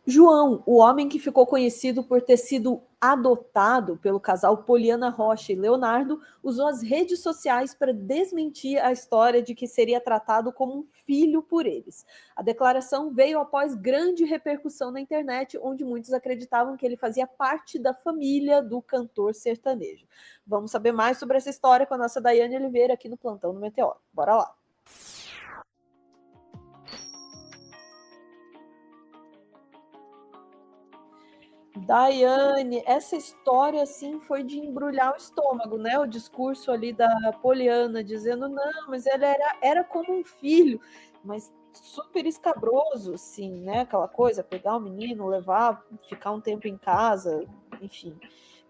João, o homem que ficou conhecido por ter sido adotado pelo casal Poliana Rocha e Leonardo, usou as redes sociais para desmentir a história de que seria tratado como um filho por eles. A declaração veio após grande repercussão na internet, onde muitos acreditavam que ele fazia parte da família do cantor sertanejo. Vamos saber mais sobre essa história com a nossa Daiane Oliveira aqui no Plantão do Meteoro. Bora lá! Daiane, essa história assim foi de embrulhar o estômago, né? O discurso ali da Poliana dizendo não, mas ele era como um filho, mas super escabroso, assim, né? Aquela coisa, pegar o menino, levar, ficar um tempo em casa, enfim.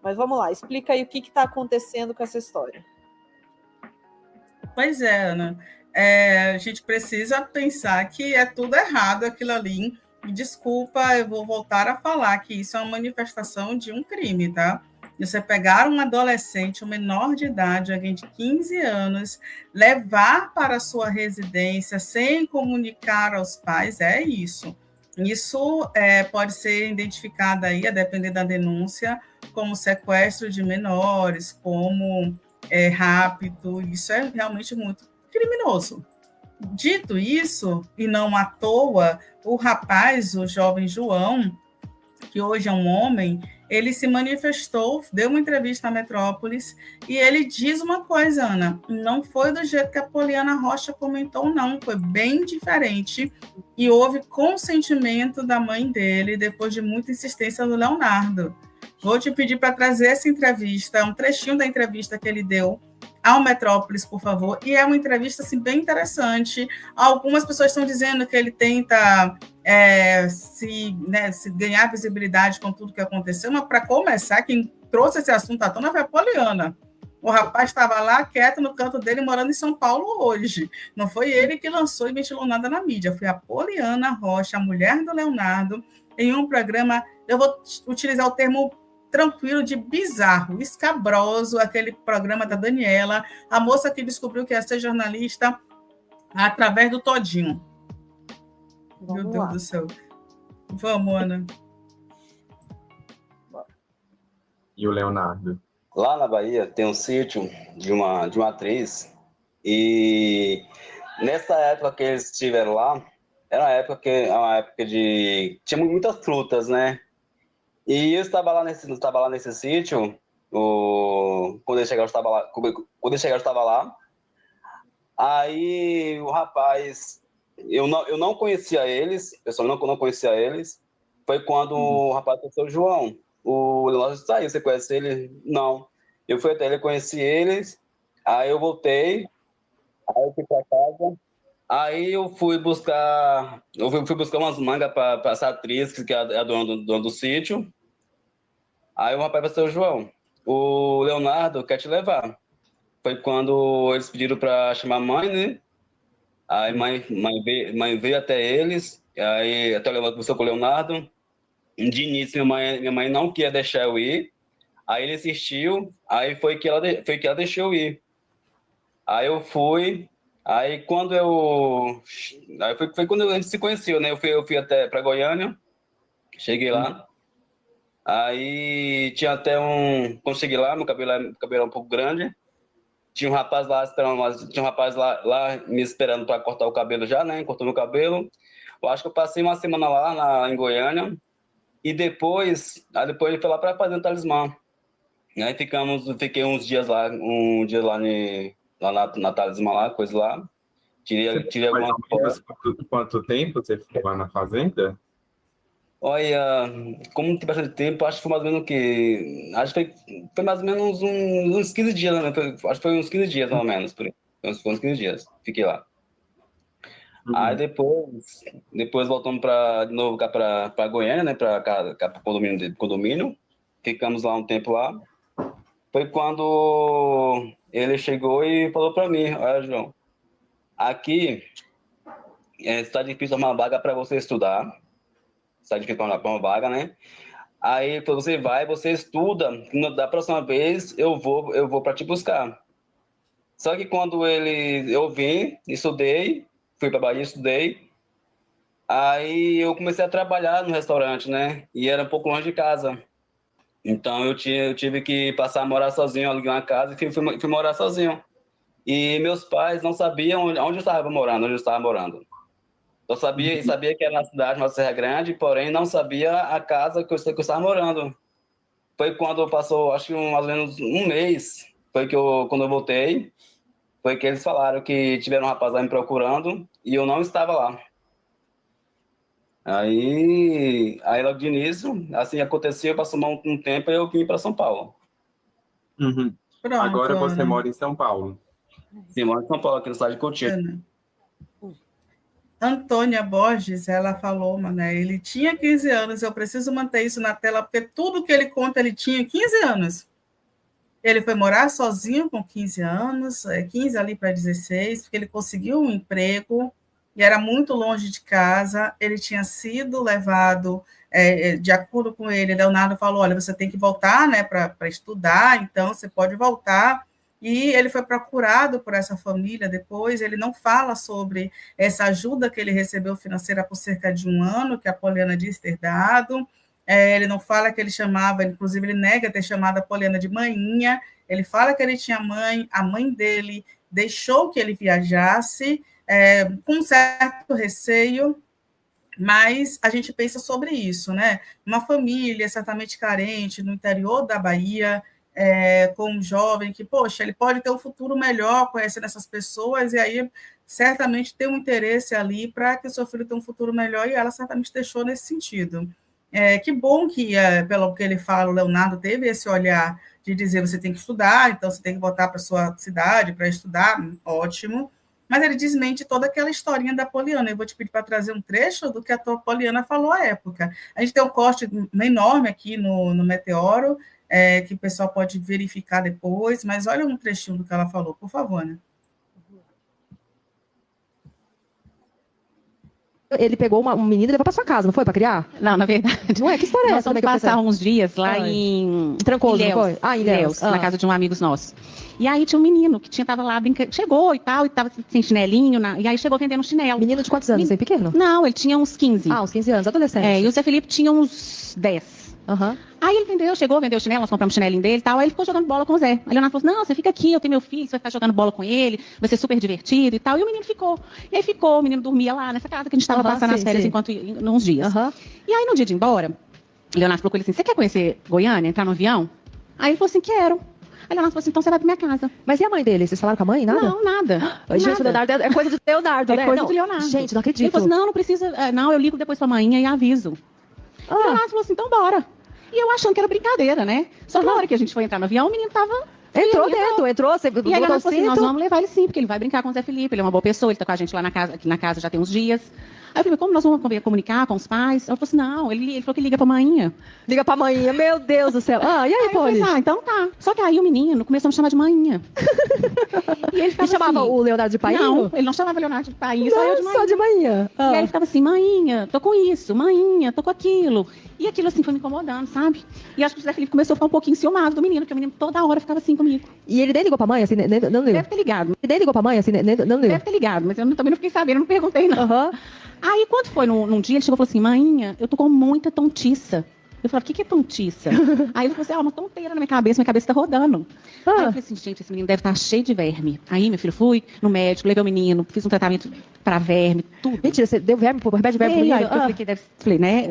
Mas vamos lá, explica aí o que está acontecendo com essa história. Pois é, Ana. A gente precisa pensar que é tudo errado aquilo ali. Desculpa, eu vou voltar a falar que isso é uma manifestação de um crime, tá? Você pegar um adolescente, um menor de idade, alguém de 15 anos, levar para a sua residência sem comunicar aos pais, é isso. Isso pode ser identificado aí, a depender da denúncia, como sequestro de menores, como rapto, isso é realmente muito criminoso. Dito isso, e não à toa, o rapaz, o jovem João, que hoje é um homem, ele se manifestou, deu uma entrevista à Metrópolis, e ele diz uma coisa, Ana, não foi do jeito que a Poliana Rocha comentou, não, foi bem diferente, e houve consentimento da mãe dele, depois de muita insistência do Leonardo. Vou te pedir para trazer essa entrevista, um trechinho da entrevista que ele deu ao Metrópolis, por favor, e é uma entrevista assim, bem interessante. Algumas pessoas estão dizendo que ele tenta se ganhar visibilidade com tudo que aconteceu, mas para começar, quem trouxe esse assunto à tona foi a Poliana. O rapaz estava lá quieto no canto dele, morando em São Paulo hoje. Não foi ele que lançou e ventilou nada na mídia, foi a Poliana Rocha, a mulher do Leonardo, em um programa, eu vou utilizar o termo tranquilo, de bizarro, escabroso, aquele programa da Daniela, a moça que descobriu que ia ser jornalista através do Todinho. Meu Deus do céu. Vamos, Ana. E o Leonardo? Lá na Bahia tem um sítio de uma atriz, e nessa época que eles estiveram lá, era uma época de... tinha muitas frutas, né? E eu estava lá nesse sítio, quando eles chegaram, eu estava lá. Aí o rapaz, eu não conhecia eles, eu só não conhecia eles. Foi quando o rapaz conheceu o João. O Leonardo disse, você conhece ele? Não. Eu fui até ele, conheci eles, aí eu voltei, aí eu fui para casa. Aí eu fui buscar umas mangas para essa atriz, que é a dona do sítio. Aí o rapaz falou, João, o Leonardo quer te levar. Foi quando eles pediram para chamar a mãe, né? Aí mãe veio até eles, aí até o Leonardo conversou com o Leonardo. De início, minha mãe não queria deixar eu ir. Aí ele insistiu, aí foi que ela deixou eu ir. Aí eu fui, aí quando eu... Aí foi quando a gente se conheceu, né? Eu fui até para Goiânia, cheguei lá. Aí tinha até quando cheguei lá, meu cabelo era um pouco grande. Tinha um rapaz lá me esperando para cortar o cabelo já, né? Cortou meu cabelo. Eu acho que eu passei uma semana lá em Goiânia. E depois ele foi lá para fazer um talismã. Aí fiquei uns dias lá, na talismã lá, coisa lá. Tirei algumas fotos. Quanto tempo você ficou lá na fazenda? Olha, como tem bastante tempo, acho que foi mais ou menos o quê? Acho que foi mais ou menos uns 15 dias, né? Acho que foi uns 15 dias, mais ou menos, por aí. Foi uns 15 dias, fiquei lá. Aí depois voltamos de novo cá para Goiânia, né? Para o condomínio. Ficamos lá um tempo lá. Foi quando ele chegou e falou para mim, olha, João, aqui está difícil arrumar vaga para você estudar. Está difícil arrumar uma vaga, né? Aí você estuda, da próxima vez eu vou para te buscar. Só que quando eu vim, estudei, fui para Bahia, estudei, Aí eu comecei a trabalhar no restaurante, né? E era um pouco longe de casa. Então eu tive que passar a morar sozinho, aluguei uma casa e fui morar sozinho. E meus pais não sabiam onde eu estava morando. Eu sabia que era na cidade, uma Serra Grande, porém não sabia a casa que eu estava morando. Foi quando passou, acho que mais ou menos um mês, quando eu voltei, foi que eles falaram que tiveram um rapaz lá me procurando e eu não estava lá. Aí logo de início, assim aconteceu, passou um tempo e eu vim para São Paulo. Uhum. Pronto, Agora você Ana. mora em São Paulo. Sim, moro em São Paulo, aqui no estado de Cotia. Ana. Antônia Borges, ela falou, né? Ele tinha 15 anos, eu preciso manter isso na tela, porque tudo que ele conta, ele tinha 15 anos. Ele foi morar sozinho com 15 anos, 15 ali para 16, porque ele conseguiu um emprego e era muito longe de casa. Ele tinha sido levado, de acordo com ele, Leonardo falou, olha, você tem que voltar, né, para estudar, então você pode voltar. E ele foi procurado por essa família depois, ele não fala sobre essa ajuda que ele recebeu financeira por cerca de um ano, que a Poliana disse ter dado. Ele não fala que ele chamava, inclusive ele nega ter chamado a Poliana de mainha, ele fala que ele tinha mãe, a mãe dele deixou que ele viajasse, com um certo receio, mas a gente pensa sobre isso, né? Uma família certamente carente no interior da Bahia, com um jovem que, poxa, ele pode ter um futuro melhor conhecendo essas pessoas, e aí certamente tem um interesse ali para que o seu filho tenha um futuro melhor, e ela certamente deixou nesse sentido. Que bom que, pelo que ele fala, o Leonardo teve esse olhar de dizer, você tem que estudar, então você tem que voltar para a sua cidade para estudar, ótimo, mas ele desmente toda aquela historinha da Poliana. Eu vou te pedir para trazer um trecho do que a Poliana falou à época. A gente tem um corte enorme aqui no Meteoro, que o pessoal pode verificar depois, mas olha um trechinho do que ela falou, por favor, né? Ele pegou um menino e levou para sua casa, não foi? Para criar? Não, na verdade. Não é? Que história é Nós essa? fomos passar uns dias lá em Trancoso, Ilhéus, não foi? Ah, em Ilhéus. na casa de um amigo nosso. E aí tinha um menino que estava lá brincando, chegou e tal, e estava sem chinelinho, e aí chegou vendendo chinelo. Menino de quantos anos? Assim, pequeno? Não, ele tinha uns 15. Ah, uns 15 anos, adolescente. E o Zé Felipe tinha uns 10. Uhum. Aí ele vendeu o chinelo, nós compramos o chinelinho dele e tal, aí ele ficou jogando bola com o Zé. Aí o Leonardo falou assim, não, você fica aqui, eu tenho meu filho, você vai ficar jogando bola com ele, vai ser super divertido e tal. E o menino ficou. E aí ficou, o menino dormia lá nessa casa que a gente estava passando as férias uns dias. E aí no dia de ir embora, o Leonardo falou com ele assim, você quer conhecer Goiânia, entrar no avião? Aí ele falou assim, quero. Aí o Leonardo falou assim, então você vai pra minha casa. Mas e a mãe dele? Vocês falaram com a mãe? Nada? Não, nada. Gente, o Leonardo é coisa do Leonardo, né? É coisa do Leonardo. Gente, não acredito. Ele falou assim, não precisa, não, eu ligo depois pra manhã e aviso. O Leonardo falou assim, então bora. E eu achando que era brincadeira, né? Só que na hora que a gente foi entrar no avião, o menino tava... Entrou dentro, você E aí ela falou assim, nós vamos levar ele sim, porque ele vai brincar com o Zé Felipe, ele é uma boa pessoa, ele tá com a gente lá aqui na casa já tem uns dias. Aí eu falei, como nós vamos comunicar com os pais? Ela falou assim, não, ele falou que liga pra manhã. Liga pra manhã, meu Deus do céu. E aí, Poli? Então tá. Só que aí o menino começou a me chamar de manhã. E ele chamava o Leonardo de painho? Não, ele não chamava Leonardo de painho, só eu de manhã. Só de manhã. E aí ele ficava assim, manhinha, tô com isso, manhinha, tô com aquilo. E aquilo assim foi me incomodando, sabe? E acho que o Zé Felipe começou a ficar um pouquinho ciumado do menino, porque o menino toda hora ficava assim comigo. E ele nem ligou pra mãe, assim, não ligou? Deve ter ligado. Ele nem ligou pra mãe, assim, não ligou? Deve ter ligado, mas eu também não fiquei sabendo, não perguntei não. Aí quando foi num dia, ele chegou e falou assim, manhinha, eu tô com muita tontiça. Eu falei, o que é tontiça? Aí ele falou assim, uma tonteira na minha cabeça tá rodando. Aí eu falei assim, gente, esse menino deve estar cheio de verme. Aí, meu filho, fui no médico, levei o menino, fiz um tratamento para verme, tudo. Mentira, você deu verme, remédio de verme pro menino? Aí eu falei que falei, né,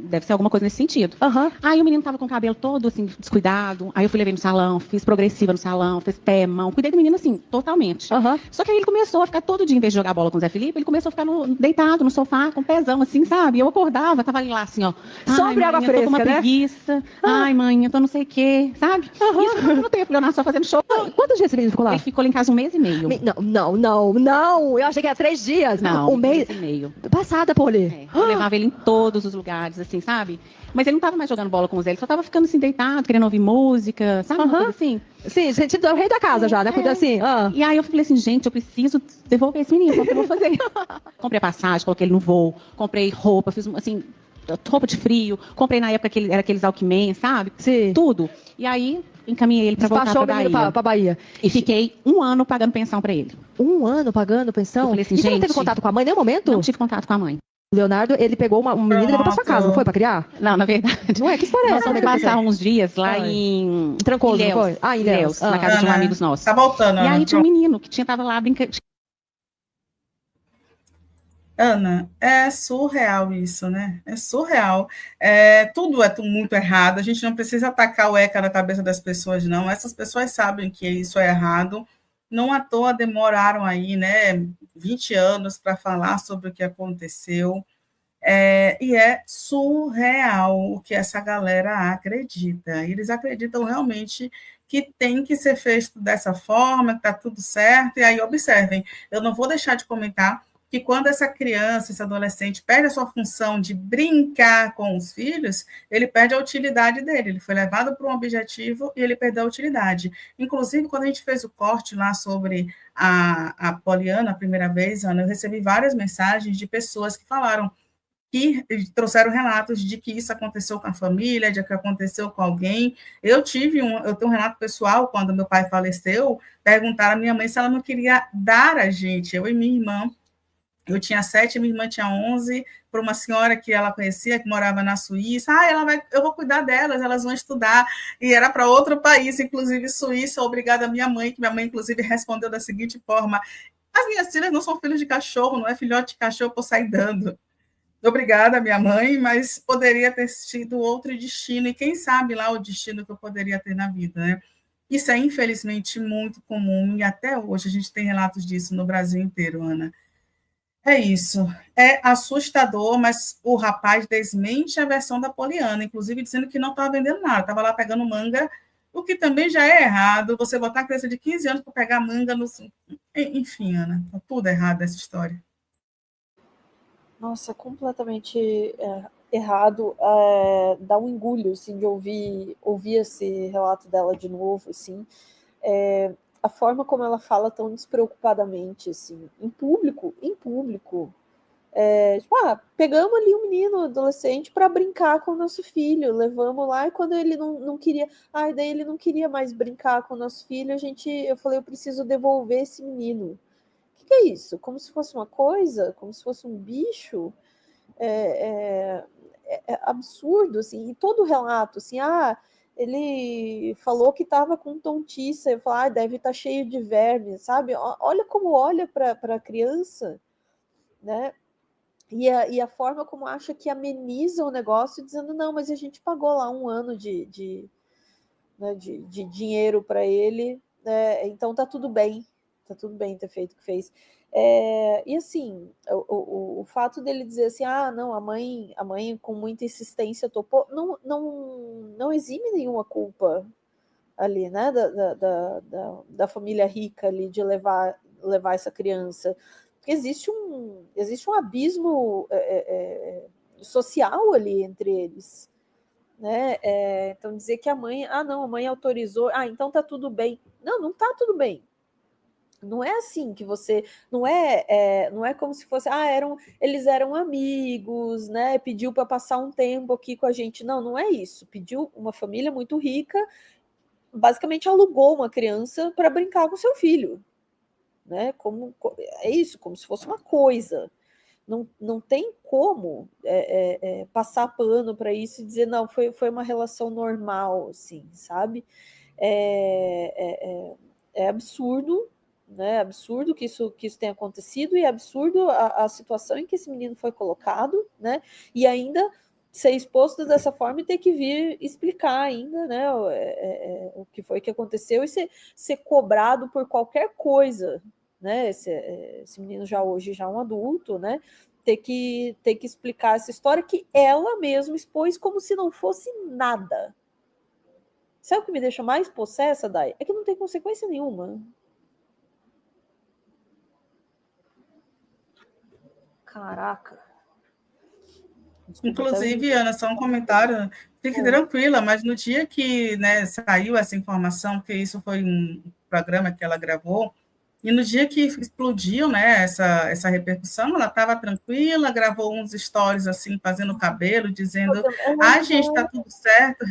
deve ser alguma coisa nesse sentido. Aí o menino tava com o cabelo todo, assim, descuidado. Aí eu fui levei no salão, fiz progressiva no salão, fiz pé, mão, cuidei do menino, assim, totalmente. Só que aí ele começou a ficar todo dia, em vez de jogar bola com o Zé Felipe, ele começou a ficar deitado no sofá, com o pezão, assim, sabe? Eu acordava, tava lá, assim, ó. Sobre água fresca, tô com uma preguiça. Ai, mãe, eu tô não sei o quê, sabe? Isso foi no tempo, Leonardo só fazendo show. Quantos dias esse menino ficou lá? Ele ficou lá em casa 1 mês e meio. Não. Eu achei que era 3 dias. Não, 1 mês e meio. Passada, Poli. Eu levava ele em todos os lugares, assim, sabe? Mas ele não tava mais jogando bola com o Zé, ele só tava ficando assim, deitado, querendo ouvir música, sabe? Uma coisa assim. Sim, sentido é o rei da casa já, né? Cuida assim. E aí eu falei assim, gente, eu preciso devolver esse menino, o que eu vou fazer? Comprei passagem, coloquei ele no voo, comprei roupa, fiz assim, roupa de frio, comprei na época era aqueles Alckmin, sabe? Sim. Tudo. E aí encaminhei ele para voltar para Bahia. Pra Bahia. E fiquei 1 ano pagando pensão para ele. 1 ano pagando pensão? Eu falei assim, e você não teve contato com a mãe em nenhum momento? Não tive contato com a mãe. O Leonardo, ele pegou uma menina e levou pra sua casa, não foi pra criar? Não, na verdade. Não é? Que história é Nós essa? fomos Como é que passar aconteceu? uns dias lá Ai. em Trancoso, não Ilhéus. foi? Ah, em Ilhéus. Na casa de um Ana, amigo nosso. Tá voltando, E Ana. aí tinha um menino que tava lá brincando. Ana, é surreal isso, né? É surreal. Tudo é muito errado. A gente não precisa atacar o ECA na cabeça das pessoas, não. Essas pessoas sabem que isso é errado. Não à toa demoraram aí, né, 20 anos para falar sobre o que aconteceu. E é surreal o que essa galera acredita. Eles acreditam realmente que tem que ser feito dessa forma, que está tudo certo. E aí, observem, eu não vou deixar de comentar que quando essa criança, esse adolescente, perde a sua função de brincar com os filhos, ele perde a utilidade dele. Ele foi levado para um objetivo e ele perdeu a utilidade. Inclusive, quando a gente fez o corte lá sobre a Poliana, a primeira vez, Ana, eu recebi várias mensagens de pessoas que falaram que trouxeram relatos de que isso aconteceu com a família, de que aconteceu com alguém. Eu tenho um relato pessoal, quando meu pai faleceu, perguntaram à minha mãe se ela não queria dar a gente, eu e minha irmã. Eu tinha 7, minha irmã tinha 11, para uma senhora que ela conhecia, que morava na Suíça. Eu vou cuidar delas, elas vão estudar. E era para outro país, inclusive Suíça, obrigada à minha mãe, que minha mãe, inclusive, respondeu da seguinte forma: as minhas filhas não são filhos de cachorro, não é filhote de cachorro para sair dando. Obrigada, minha mãe, mas poderia ter sido outro destino, e quem sabe lá o destino que eu poderia ter na vida, né? Isso é, infelizmente, muito comum, e até hoje a gente tem relatos disso no Brasil inteiro, Ana. É isso. É assustador, mas o rapaz desmente a versão da Poliana, inclusive dizendo que não estava vendendo nada, estava lá pegando manga, o que também já é errado, você botar uma criança de 15 anos para pegar manga no... Enfim, Ana, está tudo errado essa história. Nossa, completamente errado. Dá um engulho, assim, de ouvir esse relato dela de novo, assim. A forma como ela fala tão despreocupadamente, assim, em público. Pegamos ali um menino, adolescente, para brincar com o nosso filho, levamos lá, e quando ele não queria, daí ele não queria mais brincar com o nosso filho, eu falei, eu preciso devolver esse menino. O que é isso? Como se fosse uma coisa? Como se fosse um bicho? É absurdo, assim, e todo relato, assim, ele falou que estava com tontiça, eu falo, deve estar cheio de verme, sabe? Olha como olha para a criança, né? E a forma como acha que ameniza o negócio, dizendo, não, mas a gente pagou lá 1 ano de dinheiro para ele, né? Então tá tudo bem ter feito o que fez. E assim, o fato dele dizer assim, não, a mãe com muita insistência topou, não exime nenhuma culpa ali, né, da família rica ali de levar essa criança, porque existe um abismo social ali entre eles, né? Então dizer que a mãe, não, a mãe autorizou, então tá tudo bem. Não tá tudo bem. Não é assim que você... Não é como se fosse... eles eram amigos, né? Pediu para passar um tempo aqui com a gente. Não é isso. Pediu uma família muito rica, basicamente alugou uma criança para brincar com seu filho. Né? É isso, como se fosse uma coisa. Não tem como passar pano para isso e dizer, não, foi uma relação normal, assim, sabe? É absurdo, né? É absurdo que isso tenha acontecido, e é absurdo a situação em que esse menino foi colocado, né? E ainda ser exposto dessa forma e ter que vir explicar ainda, né? O que foi que aconteceu, e ser cobrado por qualquer coisa, né? Esse menino hoje já é um adulto, né? Ter que explicar essa história que ela mesma expôs como se não fosse nada. Sabe o que me deixa mais possessa, Dai? É que não tem consequência nenhuma. Caraca. Desculpa, inclusive, Ana, só um comentário. Fique tranquila, mas no dia que, né, saiu essa informação, que isso foi um programa que ela gravou, e no dia que explodiu, né, essa repercussão, ela estava tranquila, gravou uns stories assim, fazendo cabelo, dizendo, gente, está tudo certo,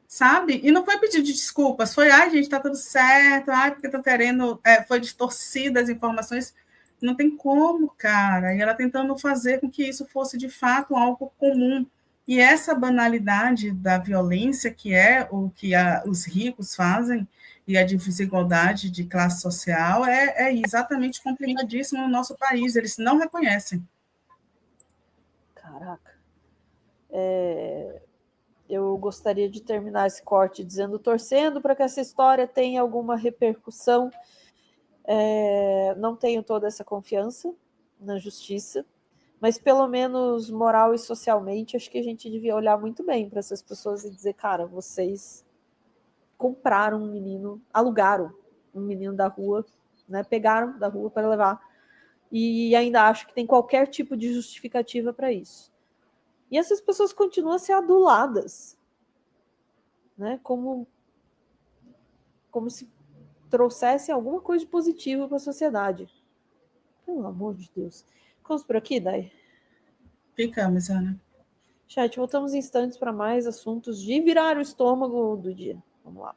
sabe? E não foi pedido de desculpas, foi, gente, está tudo certo, porque estou querendo, foi distorcida as informações. Não tem como, cara. E ela tentando fazer com que isso fosse, de fato, algo comum. E essa banalidade da violência, que é o que os ricos fazem, e a desigualdade de classe social, é exatamente complicadíssimo no nosso país. Eles não reconhecem. Caraca. Eu gostaria de terminar esse corte dizendo, torcendo para que essa história tenha alguma repercussão. Não tenho toda essa confiança na justiça, mas pelo menos moral e socialmente, acho que a gente devia olhar muito bem para essas pessoas e dizer, cara, vocês compraram um menino, alugaram um menino da rua, né, pegaram da rua para levar, e ainda acho que tem qualquer tipo de justificativa para isso. E essas pessoas continuam a ser aduladas, né, como se trouxessem alguma coisa de positivo para a sociedade. Pelo amor de Deus. Ficamos por aqui, Dai? Ficamos, Ana. Chat, voltamos em instantes para mais assuntos de virar o estômago do dia. Vamos lá.